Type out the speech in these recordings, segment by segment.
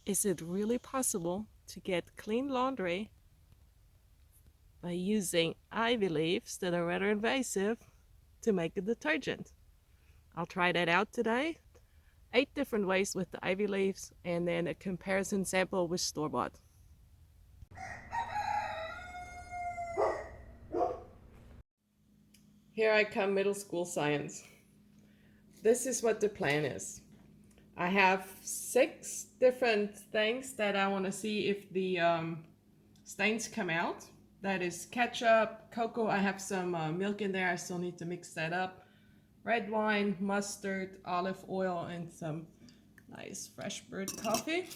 Is it really possible to get clean laundry by using ivy leaves that are rather invasive to make a detergent? I'll try that out today. 8 different ways with the ivy leaves and then a comparison sample with store-bought. Here I come, middle school science. This is what the plan is. I have 6 different things that I want to see if the stains come out. That is ketchup, cocoa. I have some milk in there. I still need to mix that up. Red wine, mustard, olive oil, and some nice fresh brewed coffee.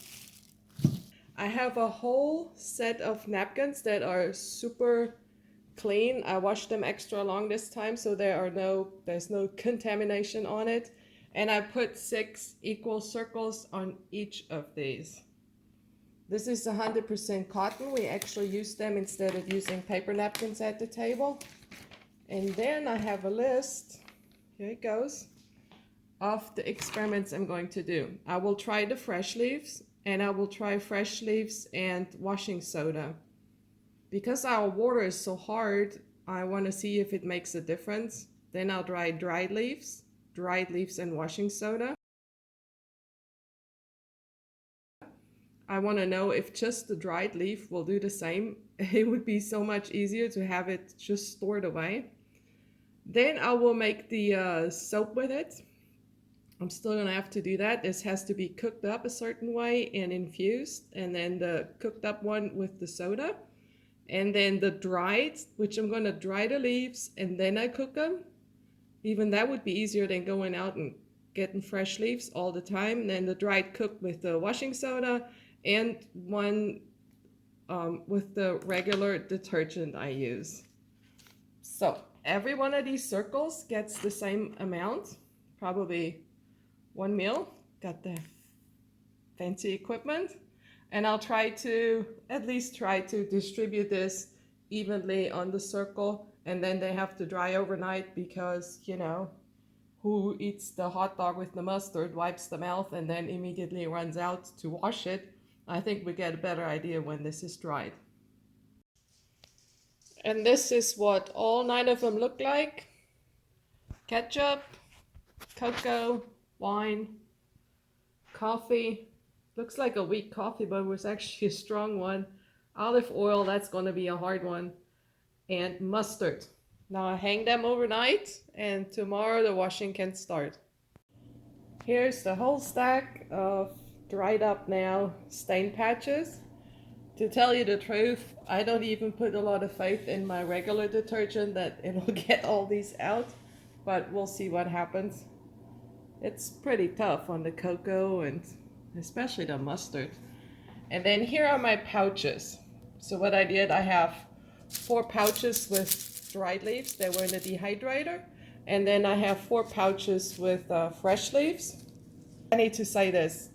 I have a whole set of napkins that are super clean. I washed them extra long this time, so there's no contamination on it. And I put 6 equal circles on each of these. This is 100% cotton. We actually use them instead of using paper napkins at the table. And then I have a list, here it goes, of the experiments I'm going to do. I will try the fresh leaves, and I will try fresh leaves and washing soda. Because our water is so hard, I want to see if it makes a difference. Then I'll try dried leaves and washing soda. I want to know if just the dried leaf will do the same. It would be so much easier to have it just stored away. Then I will make the soap with it. I'm still going to have to do that. This has to be cooked up a certain way and infused. And then the cooked up one with the soda. And then the dried, which I'm going to dry the leaves and then I cook them. Even that would be easier than going out and getting fresh leaves all the time. And then the dried cooked with the washing soda and one with the regular detergent I use. So every one of these circles gets the same amount, probably 1 ml. Got the fancy equipment. And I'll at least try to distribute this evenly on the circle. And then they have to dry overnight because, who eats the hot dog with the mustard, wipes the mouth, and then immediately runs out to wash it. I think we get a better idea when this is dried. And this is what all 9 of them look like. Ketchup, cocoa, wine, coffee. Looks like a weak coffee, but it was actually a strong one. Olive oil, that's going to be a hard one. And mustard. Now I hang them overnight, and tomorrow the washing can start. Here's the whole stack of dried up now stain patches. To tell you the truth, I don't even put a lot of faith in my regular detergent that it'll get all these out, but we'll see what happens. It's pretty tough on the cocoa and especially the mustard. And then here are my pouches. So what I did, I have 4 pouches with dried leaves that were in the dehydrator. And then I have 4 pouches with fresh leaves. I need to say this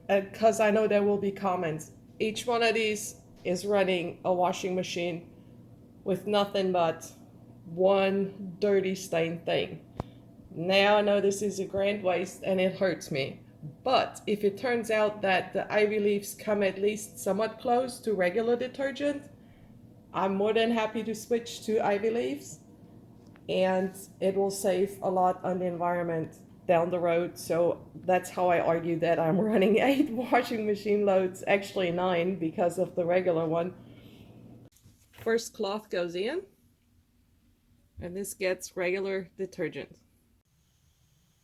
because I know there will be comments. Each one of these is running a washing machine with nothing but one dirty stain thing. Now I know this is a grand waste and it hurts me. But if it turns out that the ivy leaves come at least somewhat close to regular detergent, I'm more than happy to switch to ivy leaves, and it will save a lot on the environment down the road. So that's how I argue that I'm running 8 washing machine loads, actually 9 because of the regular one. First cloth goes in, and this gets regular detergent.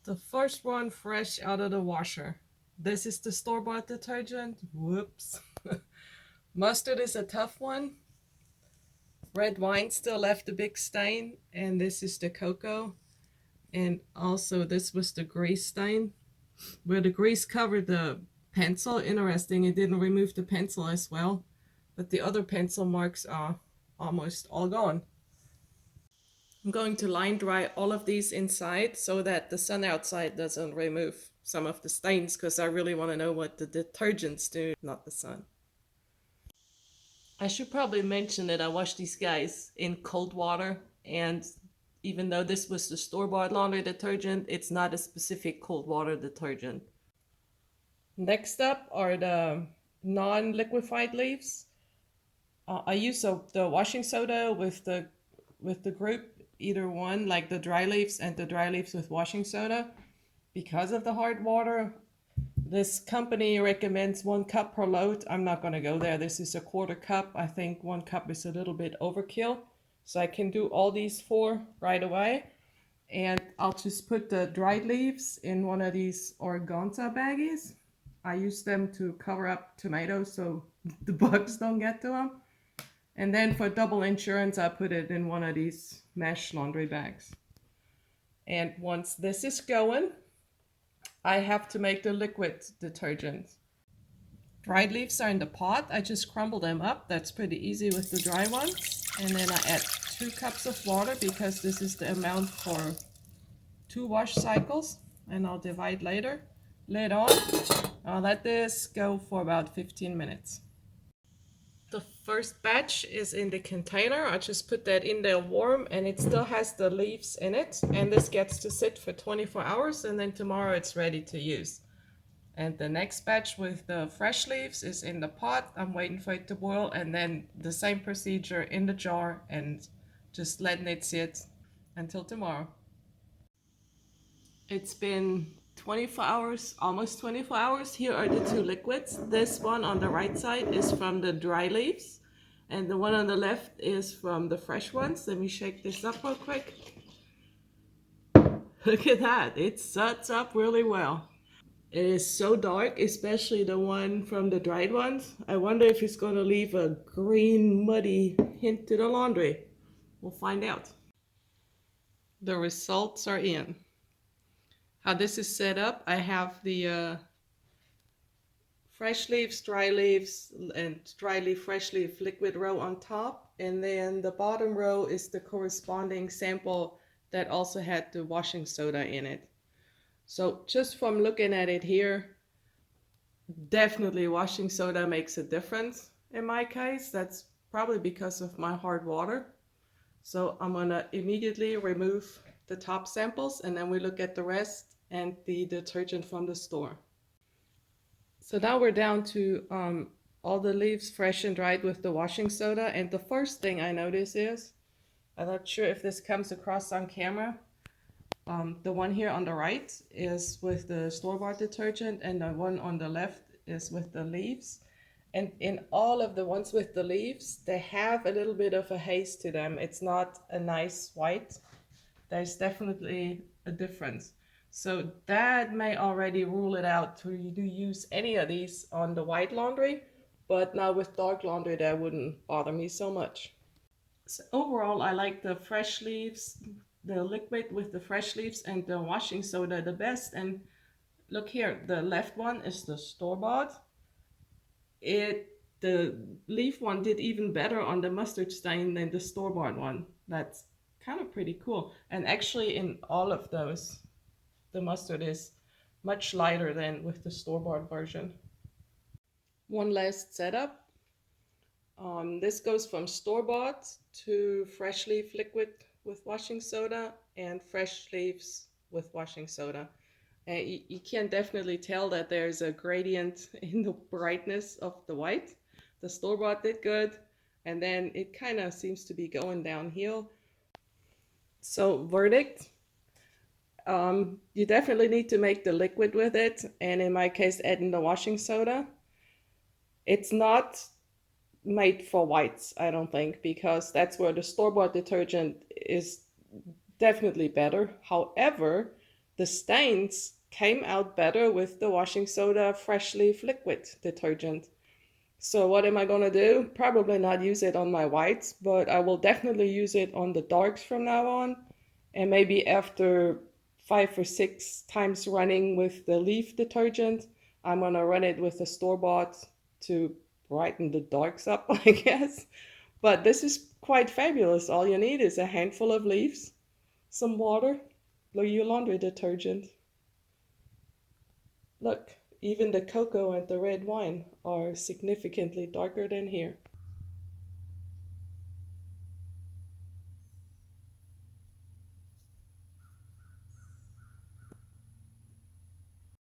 The first one fresh out of the washer. This is the store-bought detergent. Whoops. Mustard is a tough one. Red wine still left a big stain, and this is the cocoa. And also this was the grease stain, where the grease covered the pencil. Interesting, it didn't remove the pencil as well, but the other pencil marks are almost all gone. I'm going to line dry all of these inside so that the sun outside doesn't remove some of the stains, because I really want to know what the detergents do, not the sun. I should probably mention that I washed these guys in cold water, and even though this was the store-bought laundry detergent, it's not a specific cold water detergent. Next up are the non-liquefied leaves. I use the washing soda with the group, either one, like the dry leaves and the dry leaves with washing soda. Because of the hard water, this company recommends 1 cup per load. I'm not going to go there. This is a quarter cup. I think 1 cup is a little bit overkill. So I can do all these 4 right away. And I'll just put the dried leaves in one of these organza baggies. I use them to cover up tomatoes so the bugs don't get to them. And then for double insurance, I put it in one of these mesh laundry bags. And once this is going, I have to make the liquid detergent. Dried leaves are in the pot. I just crumble them up. That's pretty easy with the dry ones. And then I add 2 cups of water because this is the amount for 2 wash cycles. And I'll divide later. Lid on. I'll let this go for about 15 minutes. The first batch is in the container. I just put that in there warm and it still has the leaves in it. And this gets to sit for 24 hours and then tomorrow it's ready to use. And the next batch with the fresh leaves is in the pot. I'm waiting for it to boil and then the same procedure in the jar and just letting it sit until tomorrow. It's been 24 hours, almost 24 hours. Here are the 2 liquids. This one on the right side is from the dry leaves and the one on the left is from the fresh ones. Let me shake this up real quick. Look at that, it suds up really well. It is so dark, especially the one from the dried ones. I wonder if it's going to leave a green, muddy hint to the laundry. We'll find out. The results are in. How this is set up, I have the fresh leaves, dry leaves, and dry leaf, fresh leaf liquid row on top. And then the bottom row is the corresponding sample that also had the washing soda in it. So just from looking at it here, definitely washing soda makes a difference in my case. That's probably because of my hard water. So I'm gonna immediately remove the top samples and then we look at the rest and the detergent from the store. So now we're down to all the leaves fresh and dried with the washing soda. And the first thing I notice is, I'm not sure if this comes across on camera, the one here on the right is with the store-bought detergent and the one on the left is with the leaves. And in all of the ones with the leaves, they have a little bit of a haze to them. It's not a nice white. There's definitely a difference. So that may already rule it out to use any of these on the white laundry, but now with dark laundry, that wouldn't bother me so much. So overall, I like the fresh leaves, the liquid with the fresh leaves and the washing soda the best. And look here, the left one is the store-bought. The leaf one did even better on the mustard stain than the store-bought one. That's kind of pretty cool. And actually in all of those, the mustard is much lighter than with the store-bought version. One last setup. This goes from store-bought to fresh leaf liquid with washing soda and fresh leaves with washing soda. You can definitely tell that there's a gradient in the brightness of the white. The store-bought did good, and then it kind of seems to be going downhill. So verdict, you definitely need to make the liquid with it, and in my case, add in the washing soda. It's not made for whites, I don't think, because that's where the store-bought detergent is definitely better. However, the stains came out better with the washing soda fresh leaf liquid detergent. So what am I going to do? Probably not use it on my whites, but I will definitely use it on the darks from now on. And maybe after 5 or 6 times running with the leaf detergent, I'm going to run it with the store-bought to brighten the darks up, I guess. But this is quite fabulous. All you need is a handful of leaves, some water, your laundry detergent. Look, even the cocoa and the red wine are significantly darker than here.